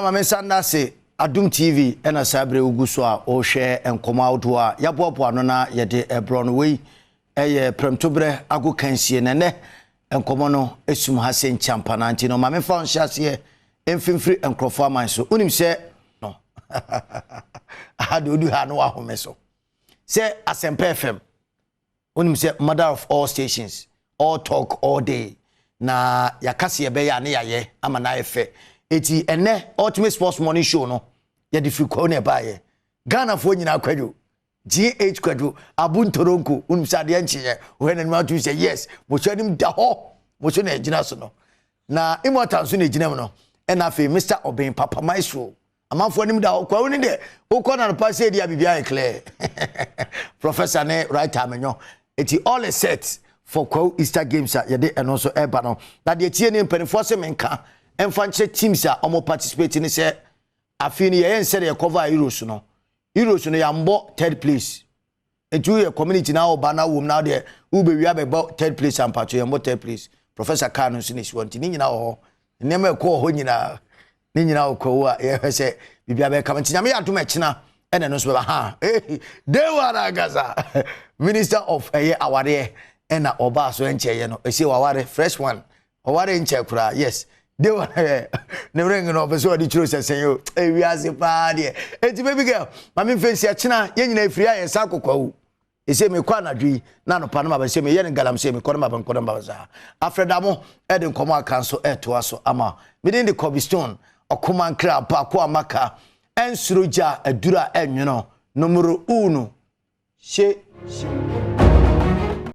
Mama sanda se Adom TV ena sabre uguso a o hwe enkomo awdo a yaboaboa ano na ye de ebro no we eye Premtobre ago Kasee nene enkomo no esum ha se nchampa na nti no mama fa onhyase emfimfiri enkrofo aman so unim se no adodu ha no wa home so se Asempa FM unim se mother of all stations, all talk all day na ya Kasee be ya ne yaye ama na efe eti ene ultimate sports morning show no ya di friko na baye Ghana fo nyina kwadwo GH kwadwo abuntoronko unum sade anchiye we na nwa tu say yes mo hwanim da ho mo so na ejina so no na immortal so na ejina no ena afi Mr. Oben Papa Maestro amanfo anim da ho kwa woni de ukọ na pass e dia bibia clear professor ne right amenyo eti all is set for kwa Easter games ya de eno so eba no na de tie ne mpanifo se menka emfanche teams a omo participate ni se afini ye nse de cover Euros no ya mbo third place etu ye community na oba na wom na de ube wi abegbo third place and patcho ye mbo third place professor Kanu so ni siwonti ni nyina ho nema ko ho nyina ni nyina ko wa ye se bibia be kam nyame ya dum ekina ene no so ba ha de wara gaza minister of aware ena oba so enche ye no ese waware fresh one waware enche kura yes they were never no person di chiro sesen yo wi ase pa de enti baby girl mama face ya china ye nyina afiri aye sa kokwawu ese me kwa na dwi na no pa no ma ba se me ye ne galam se me kono ma ban kono ba za afreda mo e de nkomo aka so eto aso ama me de cobblestone okoma nkra pa ko amaka ensuroja adura enwono numero 1 she